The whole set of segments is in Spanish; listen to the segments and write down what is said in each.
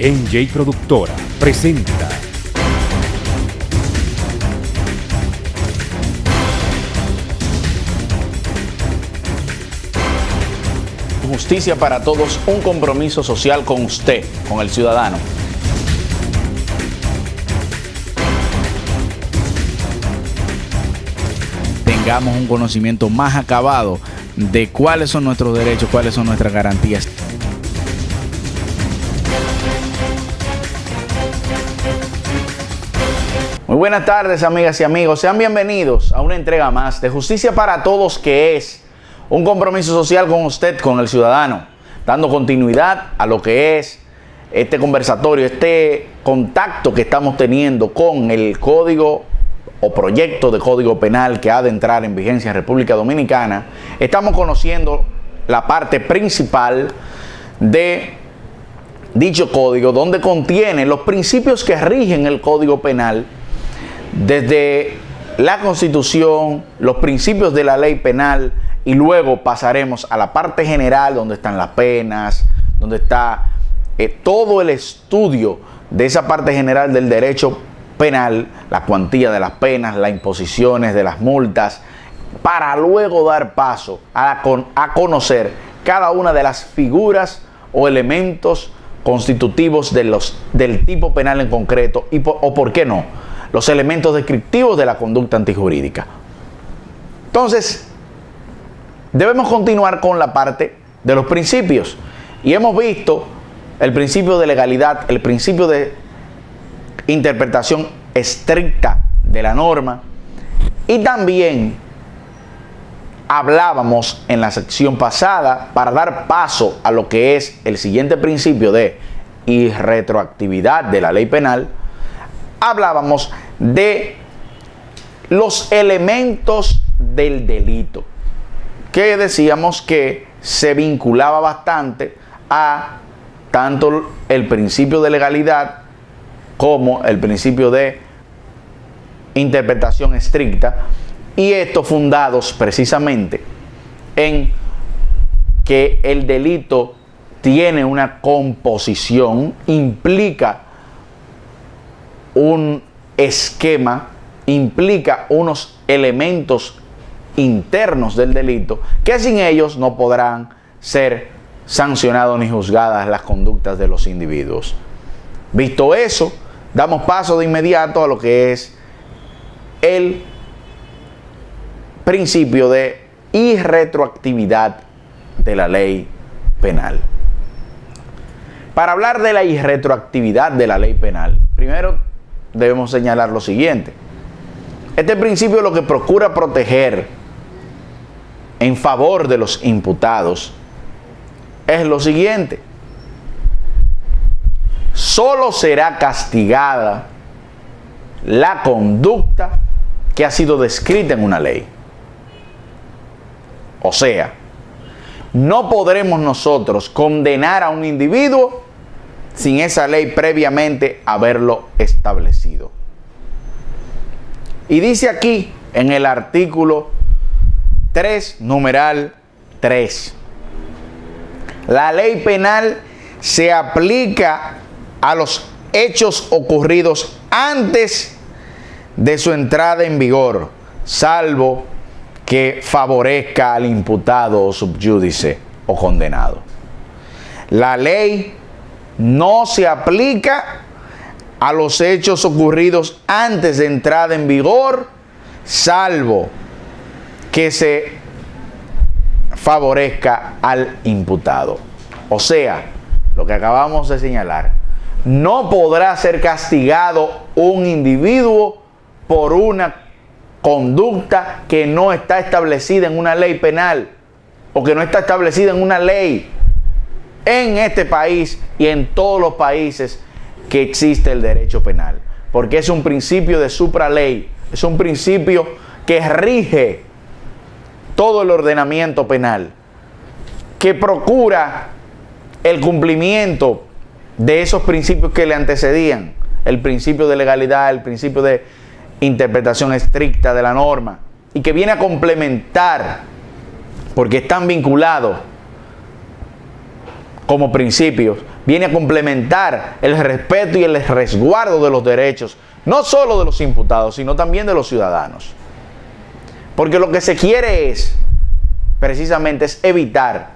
NJ Productora presenta Justicia para Todos, un compromiso social con usted, con el ciudadano. Tengamos un conocimiento más acabado de cuáles son nuestros derechos, cuáles son nuestras garantías. Muy buenas tardes, amigas y amigos. Sean bienvenidos a una entrega más de Justicia para Todos, que es un compromiso social con usted, con el ciudadano, dando continuidad a lo que es este conversatorio, este contacto que estamos teniendo con el código o proyecto de código penal que ha de entrar en vigencia en República Dominicana. Estamos conociendo la parte principal de dicho código, donde contiene los principios que rigen el código penal, desde la Constitución, los principios de la ley penal, y luego pasaremos a la parte general, donde están las penas, donde está todo el estudio de esa parte general del derecho penal, la cuantía de las penas, las imposiciones de las multas, para luego dar paso a conocer cada una de las figuras o elementos constitutivos del tipo penal en concreto, o por qué no, los elementos descriptivos de la conducta antijurídica. Entonces, debemos continuar con la parte de los principios. Y hemos visto el principio de legalidad, el principio de interpretación estricta de la norma. Y también hablábamos en la sección pasada, para dar paso a lo que es el siguiente principio de irretroactividad de la ley penal, hablábamos de los elementos del delito, que decíamos que se vinculaba bastante a tanto el principio de legalidad como el principio de interpretación estricta, y estos fundados precisamente en que el delito tiene una composición, implica un esquema, implica unos elementos internos del delito, que sin ellos no podrán ser sancionados ni juzgadas las conductas de los individuos. Visto eso, damos paso de inmediato a lo que es el principio de irretroactividad de la ley penal. Para hablar de la irretroactividad de la ley penal, primero debemos señalar lo siguiente. Este principio lo que procura proteger en favor de los imputados es lo siguiente: solo será castigada la conducta que ha sido descrita en una ley. O sea, no podremos nosotros condenar a un individuo sin esa ley previamente haberlo establecido. Y dice aquí en el artículo 3, numeral 3, la ley penal se aplica a los hechos ocurridos antes de su entrada en vigor, salvo que favorezca al imputado o subyúdice o condenado. La ley no se aplica a los hechos ocurridos antes de entrada en vigor, salvo que se favorezca al imputado. O sea, lo que acabamos de señalar, no podrá ser castigado un individuo por una conducta que no está establecida en una ley penal, o que no está establecida en una ley en este país y en todos los países que existe el derecho penal, porque es un principio de supraley, es un principio que rige todo el ordenamiento penal, que procura el cumplimiento de esos principios que le antecedían, el principio de legalidad, el principio de interpretación estricta de la norma, y que viene a complementar, porque están vinculados como principios, viene a complementar el respeto y el resguardo de los derechos, no solo de los imputados, sino también de los ciudadanos. Porque lo que se quiere es, precisamente, es evitar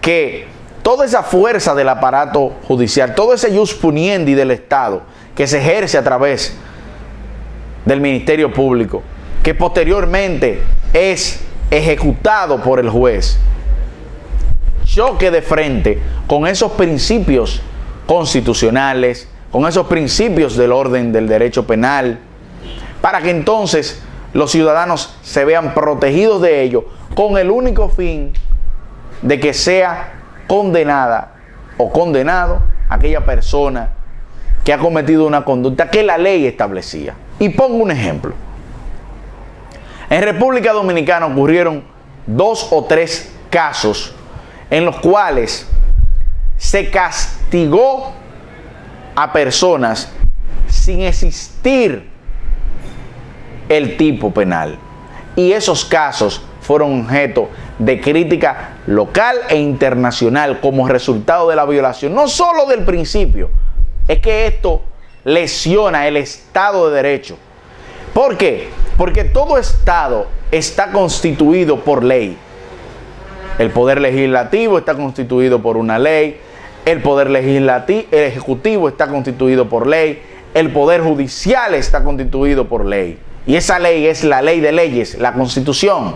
que toda esa fuerza del aparato judicial, todo ese ius puniendi del Estado que se ejerce a través del Ministerio Público, que posteriormente es ejecutado por el juez, choque de frente con esos principios constitucionales, con esos principios del orden del derecho penal, para que entonces los ciudadanos se vean protegidos de ello, con el único fin de que sea condenada o condenado aquella persona que ha cometido una conducta que la ley establecía. Y pongo un ejemplo. En República Dominicana ocurrieron 2 o 3 casos en los cuales se castigó a personas sin existir el tipo penal. Y esos casos fueron objeto de crítica local e internacional como resultado de la violación, no solo del principio, es que esto lesiona el Estado de Derecho. ¿Por qué? Porque todo Estado está constituido por ley. El Poder Legislativo está constituido por una ley, el Ejecutivo está constituido por ley, el Poder Judicial está constituido por ley. Y esa ley es la ley de leyes, la Constitución.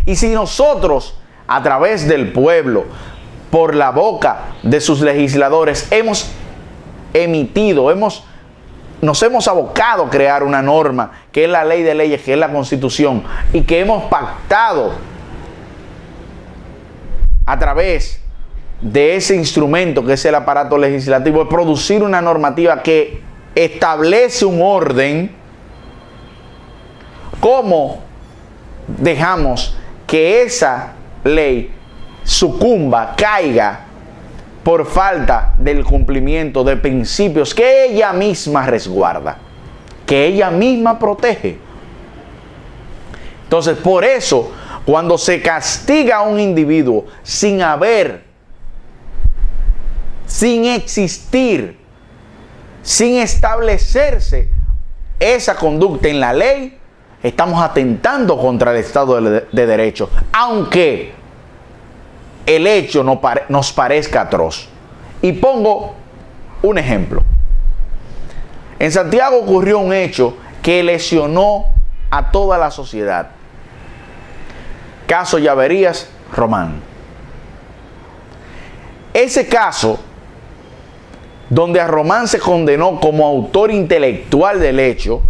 Y si nosotros, a través del pueblo, por la boca de sus legisladores, hemos emitido, nos hemos abocado a crear una norma que es la ley de leyes, que es la Constitución, y que hemos pactado a través de ese instrumento que es el aparato legislativo, de producir una normativa que establece un orden, ¿cómo dejamos que esa ley sucumba, caiga por falta del cumplimiento de principios que ella misma resguarda, que ella misma protege? Entonces, por eso, cuando se castiga a un individuo sin existir, sin establecerse esa conducta en la ley, estamos atentando contra el Estado de Derecho, aunque el hecho nos parezca atroz. Y pongo un ejemplo. En Santiago ocurrió un hecho que lesionó a toda la sociedad. Caso Llaverías Román. Ese caso, donde a Román se condenó como autor intelectual del hecho,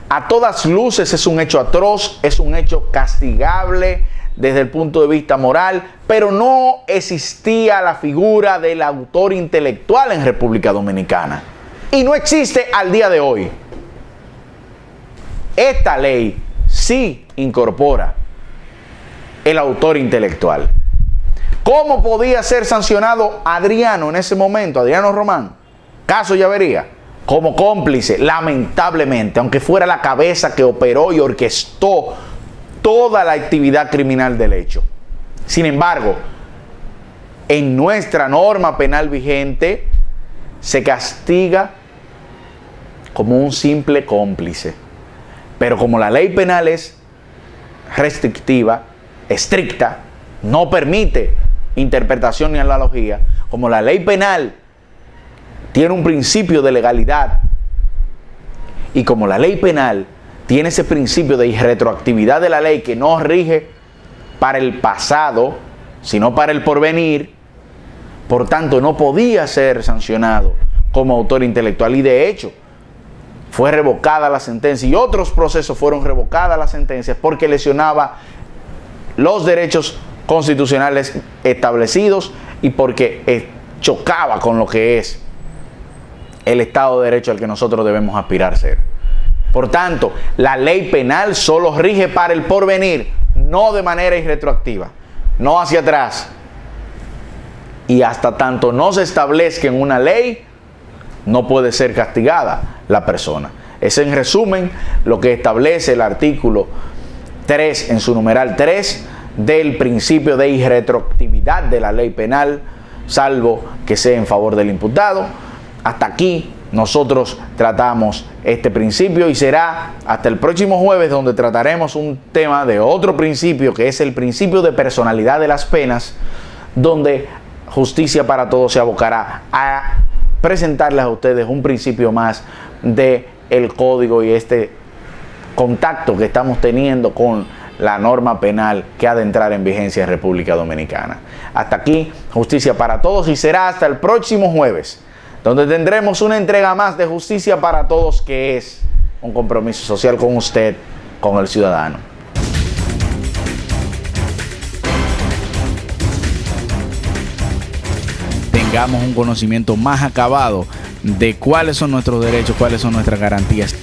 a todas luces es un hecho atroz, es un hecho castigable desde el punto de vista moral, pero no existía la figura del autor intelectual en República Dominicana. Y no existe al día de hoy. Esta ley sí incorpora el autor intelectual. ¿Cómo podía ser sancionado Adriano en ese momento, Adriano Román? Caso Llavería. Como cómplice, lamentablemente, aunque fuera la cabeza que operó y orquestó toda la actividad criminal del hecho. Sin embargo, en nuestra norma penal vigente, se castiga como un simple cómplice. Pero como la ley penal es restrictiva, estricta, no permite interpretación ni analogía, como la ley penal tiene un principio de legalidad y como la ley penal tiene ese principio de irretroactividad de la ley que no rige para el pasado, sino para el porvenir, por tanto no podía ser sancionado como autor intelectual. Y de hecho fue revocada la sentencia y otros procesos fueron revocadas las sentencias porque lesionaba los derechos constitucionales establecidos y porque chocaba con lo que es el Estado de Derecho al que nosotros debemos aspirar a ser. Por tanto, la ley penal solo rige para el porvenir, no de manera irretroactiva, no hacia atrás. Y hasta tanto no se establezca en una ley, no puede ser castigada la persona. Es en resumen lo que establece el artículo 3 en su numeral 3 del principio de irretroactividad de la ley penal, salvo que sea en favor del imputado. Hasta aquí nosotros tratamos este principio y será hasta el próximo jueves, donde trataremos un tema de otro principio, que es el principio de personalidad de las penas, donde Justicia para Todos se abocará a presentarles a ustedes un principio más de el código y este contacto que estamos teniendo con la norma penal que ha de entrar en vigencia en República Dominicana. Hasta aquí Justicia para Todos, y será hasta el próximo jueves, donde tendremos una entrega más de Justicia para Todos, que es un compromiso social con usted, con el ciudadano. Tengamos un conocimiento más acabado de cuáles son nuestros derechos, cuáles son nuestras garantías.